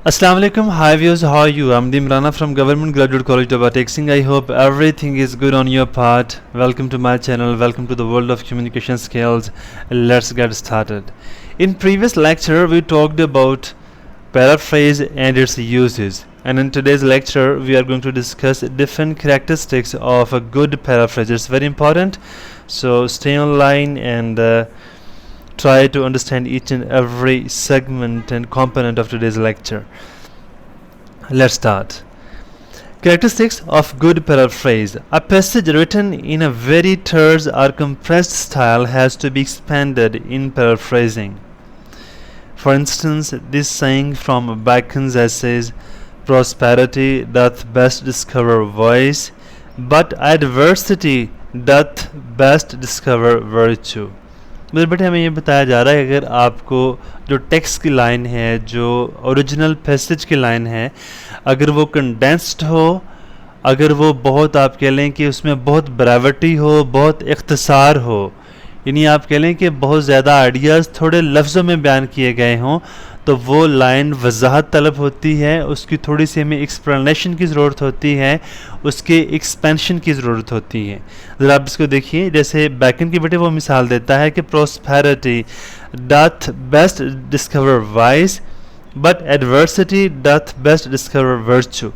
Assalamu alaikum, hi viewers, how are you? I'm Dimrana from Government Graduate College Dabatexing. I hope everything is good on your part. Welcome to my channel, welcome to the world of communication skills. Let's get started. In previous lecture, we talked about paraphrase and its uses. And in today's lecture, we are going to discuss different characteristics of a good paraphrase. It's very important. So stay online and try to understand each and every segment and component of today's lecture. Let's start. Characteristics of good paraphrase. A passage written in a very terse or compressed style has to be expanded in paraphrasing. For instance, this saying from Bacon's essays, "Prosperity doth best discover vice, but adversity doth best discover virtue." मेरे बेटे हमें ये बताया जा रहा है अगर आपको जो टेक्स्ट की लाइन है, जो ओरिजिनल पैसेज की लाइन है, अगर वो कंडेंस्ड हो, अगर वो बहुत आप कह लें कि उसमें बहुत ब्रेविटी हो, बहुत इख्तिसार हो, यानी आप कह लें कि बहुत ज़्यादा आइडियाज़ थोड़े लफ्ज़ों में बयान किए गए हों, तो वो लाइन वजाहत तलब होती है, उसकी थोड़ी सी हमें एक्सप्लेनेशन की ज़रूरत होती है, उसके एक्सपेंशन की ज़रूरत होती है. ज़रा आप इसको देखिए, जैसे बैकन की बेटे वो मिसाल देता है कि prosperity doth best discover vice but adversity doth best discover virtue.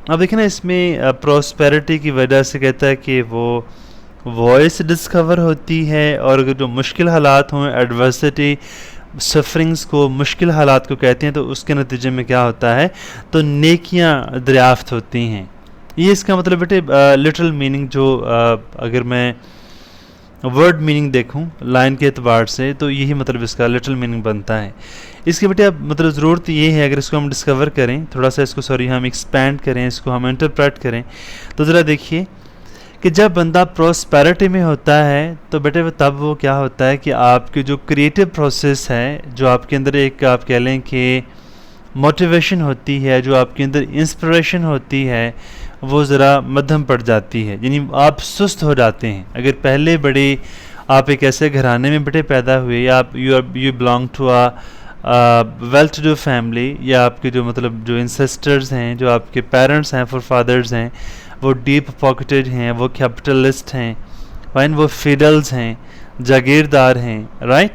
अब देखिए ना, इसमें प्रोस्पेरिटी की वजह से कहता है कि वो वॉइस डिस्कवर होती है, और अगर जो मुश्किल हालात हों, एडवर्सिटी सफरिंग्स को, मुश्किल हालात को कहते हैं, तो उसके नतीजे में क्या होता है, तो नेकियां दरियाफ्त होती हैं. ये इसका मतलब बेटे लिटरल मीनिंग जो अगर मैं वर्ड मीनिंग देखूं लाइन के एतबार से, तो यही मतलब इसका लिटरल मीनिंग बनता है. इसके बेटे अब मतलब ज़रूरत ये है, अगर इसको हम डिस्कवर करें, थोड़ा सा इसको हम एक्सपैंड करें, इसको हम इंटरप्रेट करें, तो ज़रा देखिए कि जब बंदा प्रॉस्पेरिटी में होता है तो बेटे तब वो क्या होता है कि आपकी जो क्रिएटिव प्रोसेस है, जो आपके अंदर एक आप कह लें कि मोटिवेशन होती है, जो आपके अंदर इंस्पिरेशन होती है, वो ज़रा मध्यम पड़ जाती है, यानी आप सुस्त हो जाते हैं. अगर पहले बड़े आप एक ऐसे घराने में बेटे पैदा हुए, या आप you belong to a well to do family, या आपके जो मतलब जो इंसेस्टर्स हैं, जो आपके पेरेंट्स हैं, फॉर फादर्स हैं, वो डीप पॉकेटेड हैं, वो कैपिटलिस्ट हैं, फाइन, वो फिडल्स हैं, जागीरदार हैं, राइट.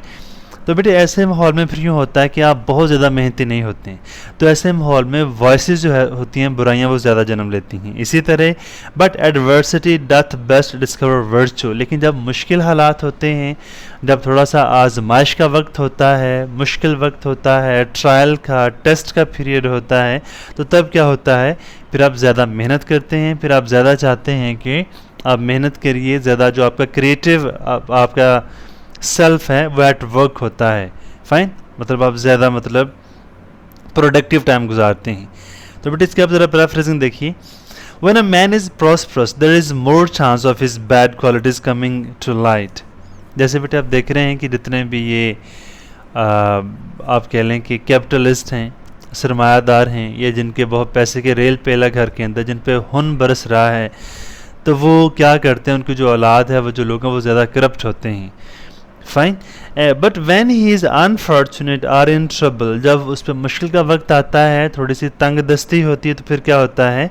तो बेटे ऐसे माहौल में फिर यूँ होता है कि आप बहुत ज़्यादा मेहनती नहीं होते हैं, तो ऐसे माहौल में वॉइसेस जो है होती हैं, बुराइयाँ वो ज़्यादा जन्म लेती हैं. इसी तरह but adversity doth best discover virtue. लेकिन जब मुश्किल हालात होते हैं, जब थोड़ा सा आजमाइश का वक्त होता है, मुश्किल वक्त होता है, ट्रायल का, टेस्ट का पीरियड होता है, तो तब क्या होता है, फिर आप ज़्यादा मेहनत करते हैं, फिर आप ज़्यादा चाहते हैं कि आप मेहनत करिए, ज़्यादा जो आपका क्रिएटिव आपका सेल्फ है वो एट वर्क होता है. फाइन, मतलब आप ज़्यादा मतलब प्रोडक्टिव टाइम गुजारते हैं. तो बेटे इसके आप ज़रा पैराफ्रेजिंग देखिए. When a man is prosperous there is more chance of his bad qualities coming to light. जैसे बेटे आप देख रहे हैं कि जितने भी ये आप कह लें कि कैपिटलिस्ट हैं, सरमायादार हैं, या जिनके बहुत पैसे के रेल पेला घर के अंदर, जिन पे हुन बरस रहा है, तो वो क्या करते हैं, उनकी जो औलाद है, वो जो लोग हैं, वो ज़्यादा करप्ट होते हैं. Fine, but when he is unfortunate or in trouble, जब उस पर मुश्किल का वक्त आता है, थोड़ी सी तंग दस्ती होती है, तो फिर क्या होता है,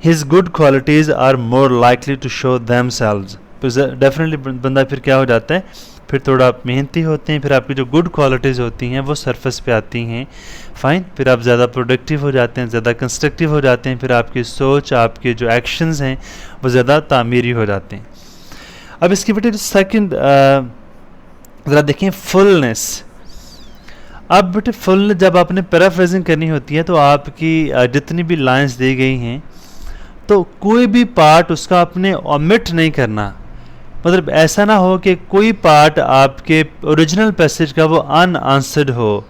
his good qualities are more likely to show themselves. Definitely बंदा फिर क्या हो जाता है, फिर थोड़ा आप मेहनती होते हैं, फिर आपकी जो गुड क्वालिटीज़ होती हैं वो सरफेस पे आती हैं. फाइन, फिर आप ज़्यादा प्रोडक्टिव हो जाते हैं, ज़्यादा कंस्ट्रक्टिव हो जाते हैं, फिर आपकी सोच, आपके जो एक्शंस हैं वो ज़्यादा तामीरी हो जाते हैं. अब इसकी बेटे सेकंड ज़रा देखें, फुलनेस. अब बेटे फुल जब आपने पैराफ्रेजिंग करनी होती है, तो आपकी जितनी भी लाइंस दी गई हैं, तो कोई भी पार्ट उसका आपने ओमिट नहीं करना. मतलब ऐसा ना हो कि कोई पार्ट आपके ओरिजिनल पैसेज का वो अनआंसर्ड हो,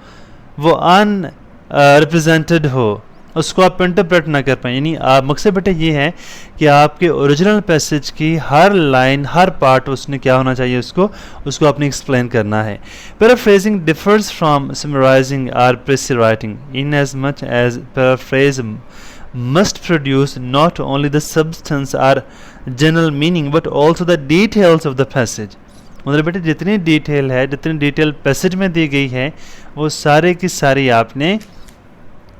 वो अनरिप्रेजेंटेड हो, उसको आप इंटरप्रेट ना कर पाएँ. यानी मकसद बेटे ये है कि आपके ओरिजिनल पैसेज की हर लाइन, हर पार्ट उसने क्या होना चाहिए, उसको आपने एक्सप्लेन करना है. पैराफ्रेजिंग डिफर्स फ्रॉम समराइजिंग और precis writing in as much as paraphrase must produce not only the substance or general meaning but also the details of the passage. मतलब बेटे जितनी डिटेल है, जितनी डिटेल पैसेज में दी गई है, वो सारे की सारी आपने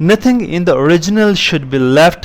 Nothing in the original should be left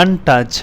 untouched,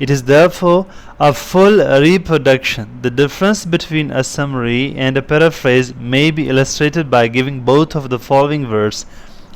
It is therefore a full reproduction. The difference between a summary and a paraphrase may be illustrated by giving both of the following verse.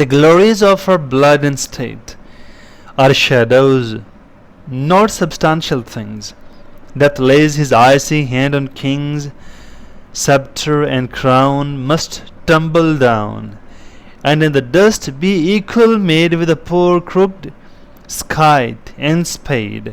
The glories of our blood and state are shadows, not substantial things. That lays his icy hand on kings, scepter and crown must tumble down, and in the dust be equal made with a poor crooked scythe and spade.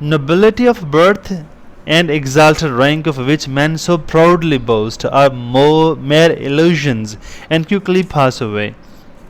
nobility of birth and exalted rank of which men so proudly boast are mere illusions and quickly pass away.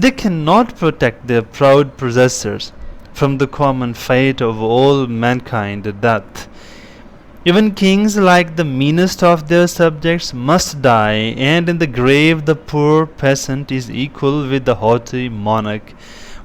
They cannot protect their proud possessors from the common fate of all mankind, death. Even kings, like the meanest of their subjects, must die, and in the grave the poor peasant is equal with the haughty monarch.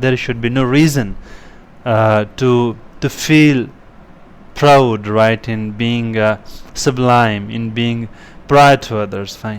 there should be no reason to feel proud, right, in being sublime, in being prior to others. Fine.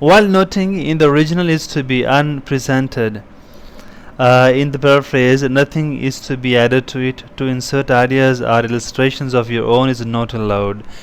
While noting in the original is to be unpresented, in the paraphrase nothing is to be added to it. To insert ideas or illustrations of your own is not allowed.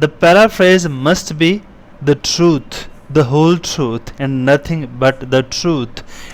The paraphrase must be the truth, the whole truth and nothing but the truth.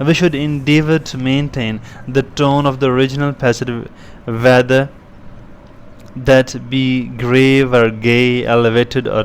We should endeavor to maintain the tone of the original passage, whether that be grave or gay, elevated or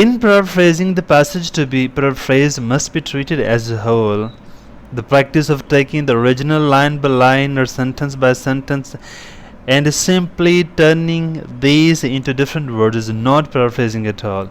In paraphrasing, the passage to be paraphrased must be treated as a whole. The practice of taking the original line by line or sentence by sentence and simply turning these into different words is not paraphrasing at all.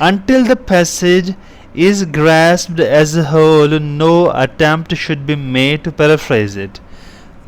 Until the passage is grasped as a whole, no attempt should be made to paraphrase it.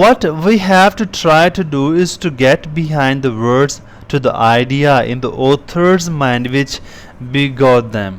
What we have to try to do is to get behind the words to the idea in the author's mind which begot them.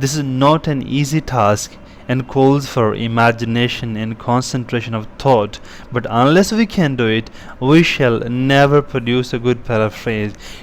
This is not an easy task and calls for imagination and concentration of thought, but unless we can do it, we shall never produce a good paraphrase.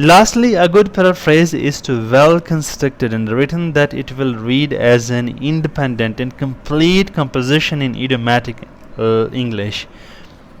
Lastly, a good paraphrase is to well constructed and written that it will read as an independent and complete composition in idiomatic English.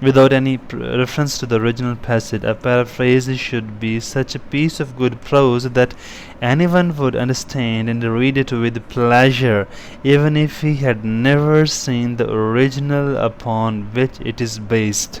Without any reference to the original passage, a paraphrase should be such a piece of good prose that anyone would understand and read it with pleasure, even if he had never seen the original upon which it is based.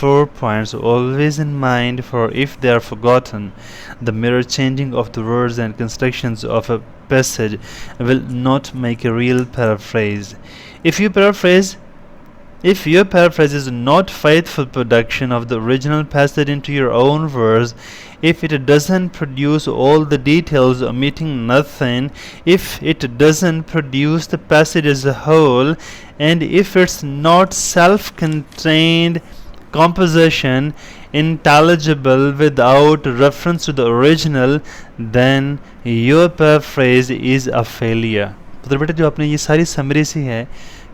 4 points always in mind, for if they are forgotten, the mere changing of the words and constructions of a passage will not make a real paraphrase. If your paraphrase is not faithful production of the original passage into your own words, if it doesn't produce all the details, omitting nothing, if it doesn't produce the passage as a whole, and if it's not self-contained composition, intelligible without reference to the original, then your paraphrase is a failure. तो बेटा जो आपने ये सारी summary सी है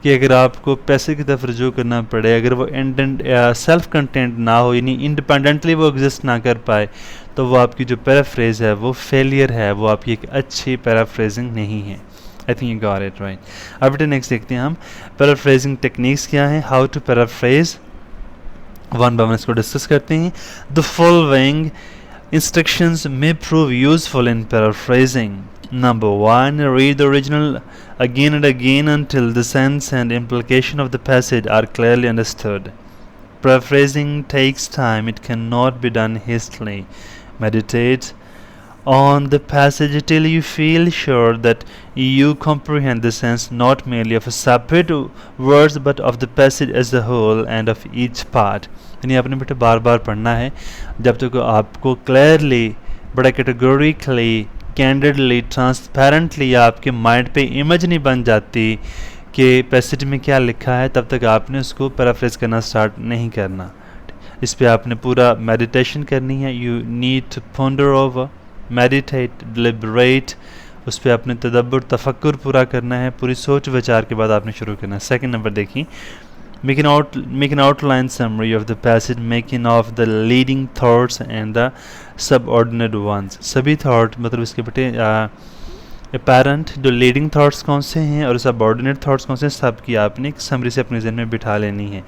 कि अगर आपको पैसे की तरफ रजू करना पड़े, अगर वो सेल्फ कंटेंट ना हो, यानी इंडिपेंडेंटली वो एग्जिस्ट ना कर पाए, तो वो आपकी जो पैराफ्रेज है वो फेलियर है, वो आपकी एक अच्छी पैराफ्रेजिंग नहीं है. I think you got it right. अब बेटा नेक्स्ट देखते हैं हम पैराफ्रेजिंग टेक्निक्स क्या हैं, how to paraphrase. One by one इसको डिस्कस करते हैं. The following instructions may prove useful in paraphrasing. Number 1. Read the original again and again until the sense and implication of the passage are clearly understood. Paraphrasing takes time. It cannot be done hastily. Meditate on the passage till you feel sure that you comprehend the sense not merely of a separate words but of the passage as a whole and of each part. यानी आपने बेटे बार बार पढ़ना है जब तक आपको clearly, बड़ा categorically, candidly, transparently आपके माइंड पे इमेज नहीं बन जाती कि पैसेज में क्या लिखा है, तब तक आपने उसको पैराफ्रेज करना स्टार्ट नहीं करना. इस पे आपने पूरा मेडिटेशन करनी है. You need to ponder over, meditate, deliberate. उस पर आपने तदब्बुर, तफक्कुर पूरा करना है. पूरी सोच विचार के बाद आपने शुरू करना है. सेकंड नंबर देखिए, make an outline summary of the passage, making of the leading thoughts and the subordinate ones. सभी thought मतलब इसके बेटे apparent जो leading thoughts कौन से हैं और subordinate thoughts कौन से हैं, सब की आपने एक summary से अपने ज़हन में बिठा लेनी है.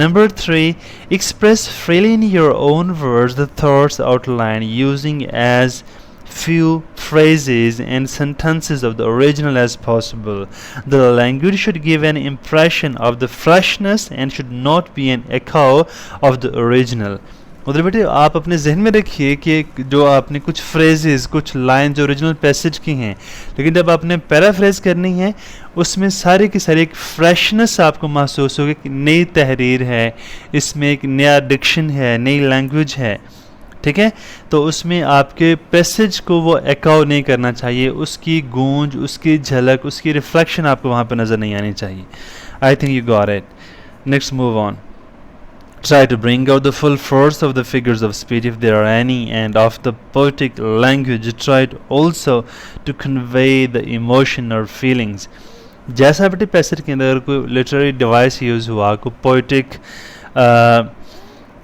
Number 3, express freely in your own words the thoughts outlined using as few phrases and sentences of the original as possible. The language should give an impression of the freshness and should not be an echo of the original. उधर बेटे आप अपने जहन में रखिए कि जो आपने कुछ फ्रेजेस, कुछ लाइन जो ओरिजिनल पैसेज की हैं, लेकिन जब आपने पैराफ्रेज करनी है उसमें सारी की सारी एक फ्रेशनेस आपको महसूस होगी कि नई तहरीर है, इसमें एक नया डिक्शन है, नई लैंग्वेज है. ठीक है, तो उसमें आपके पैसेज को वो एकाउ नहीं करना चाहिए, उसकी गूंज, उसकी झलक, उसकी रिफ्लेक्शन आपको वहाँ पर नज़र नहीं आनी चाहिए. I think you got it. Next move on. Try to bring out the full force of the figures of speech if there are any, and of the poetic language. Try to also to convey the emotion or feelings. जैसा बेटे passage के अंदर कोई literary device use हुआ, कोई poetic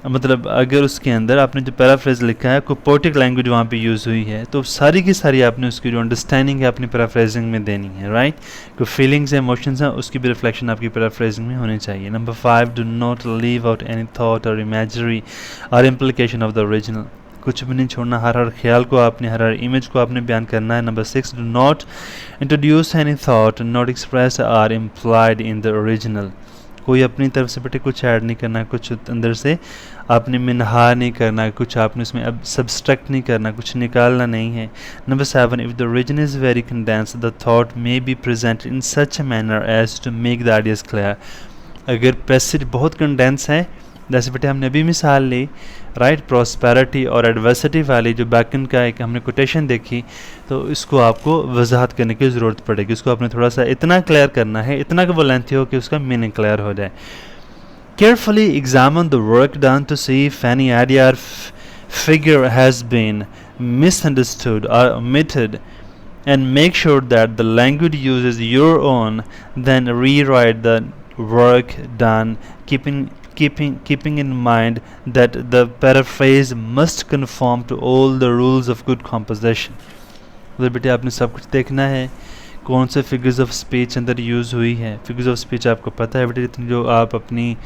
मतलब अगर उसके अंदर आपने जो पैराफ्रेज लिखा है, कोई पोइटिक लैंग्वेज वहाँ पे यूज़ हुई है, तो सारी की सारी आपने उसकी जो अंडरस्टैंडिंग है अपनी पैराफ्रेजिंग में देनी है. राइट, कोई फीलिंग्स है, इमोशंस हैं, उसकी भी रिफ्लेक्शन आपकी पैराफ्रेजिंग में होनी चाहिए. Number 5, do not leave out any thought और इमेजरी और इम्प्लीकेशन ऑफ द ओरिजिनल. कुछ भी नहीं छोड़ना, हर ख्याल को आपने, हर इमेज को आपने बयान करना है. Number 6, do not introduce any thought not express are implied in the original. कोई अपनी तरफ से बेटे कुछ ऐड नहीं करना, कुछ अंदर से आपने मिनहा नहीं करना, कुछ आपने उसमें अब सब्सट्रैक्ट नहीं करना, कुछ निकालना नहीं है. Number 7, if the origin is very condensed the thought may be present in such a manner as to make the ideas clear. अगर पैसेज बहुत कंडेंस है, जैसे बेटे हमने अभी मिसाल ली, राइट, प्रॉस्पेरिटी और एडवर्सिटी वाली जो बैकन का एक हमने कोटेशन देखी, तो इसको आपको वजाहत करने की ज़रूरत पड़ेगी. इसको आपने थोड़ा सा इतना क्लियर करना है, इतना कि वो लेंथी हो कि उसका मीनिंग क्लियर हो जाए. Carefully examine the work done to see if any idea or figure has been misunderstood or omitted, and make sure that the language uses your own. Then rewrite the work done, keeping in mind that the paraphrase must conform to all the rules of good composition. उधर बेटे आपने सब कुछ देखना है, कौन से figures of speech अंदर यूज़ हुई है. फिगर्स ऑफ स्पीच आपको पता है बेटे, इतनी जो आप अपनी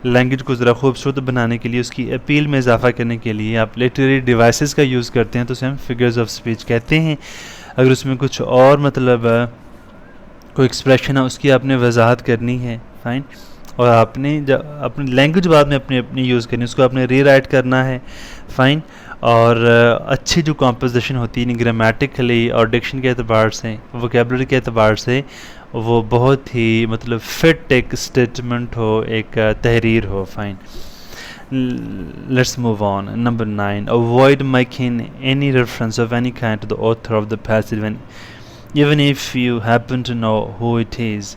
लैंग्वेज को ज़रा खूबसूरत बनाने के लिए, उसकी अपील में इजाफा करने के लिए आप लिटरेरी डिवाइसेस का यूज़ करते हैं, तो उसे हम फिगर्स ऑफ स्पीच कहते हैं. अगर उसमें कुछ और मतलब कोई एक्सप्रेशन है, उसकी आपने वजाहत करनी है. फाइन, और आपने जब अपनी लैंग्वेज बाद में अपनी यूज़ करनी है, उसको आपने रीराइट करना है. फाइन, और अच्छी जो कॉम्पोजिशन होती है ग्रामेटिकली और डिक्शन के एतबार से, वोकेबलरी के एतबार से, वो बहुत ही मतलब फिट एक स्टेटमेंट हो, एक तहरीर हो. Fine, let's move on. Number 9, avoid making any reference of any kind to the author of the passage when even if you happen to know who it is.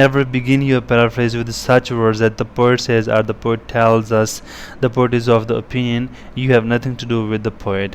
never begin your paraphrase with such words that the poet says or the poet tells us, the poet is of the opinion, you have nothing to do with the poet.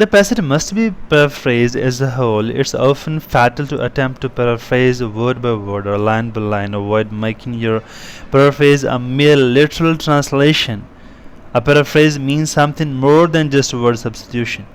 The passage must be paraphrased as a whole. It's often fatal to attempt to paraphrase word by word or line by line. Avoid making your paraphrase a mere literal translation. A paraphrase means something more than just word substitution.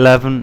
11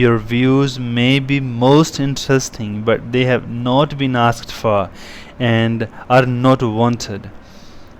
Your views may be most interesting but they have not been asked for and are not wanted.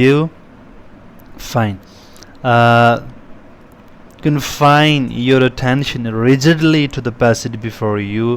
You fine confine your attention rigidly to the passage before you.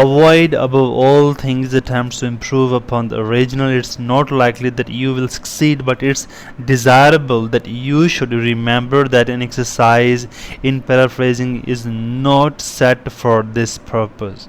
avoid above all things attempts to improve upon the original. It's not likely that you will succeed, but it's desirable that you should remember that an exercise in paraphrasing is not set for this purpose.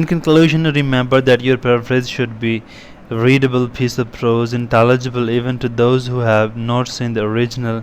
In conclusion, remember that your paraphrase should be readable piece of prose, intelligible even to those who have not seen the original.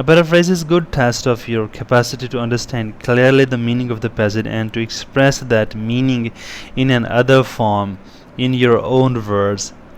A paraphrase is good test of your capacity to understand clearly the meaning of the passage and to express that meaning in an other form in your own words.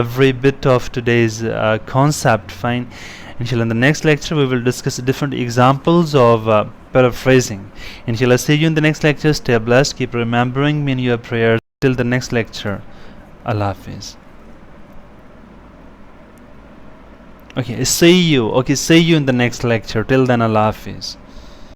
every bit of today's concept. Fine. Inshallah, in the next lecture we will discuss different examples of paraphrasing. Inshallah, see you in the next lecture. Stay blessed. Keep remembering me in your prayers. Till the next lecture. Allah Hafiz. Okay, see you in the next lecture. Till then, Allah Hafiz.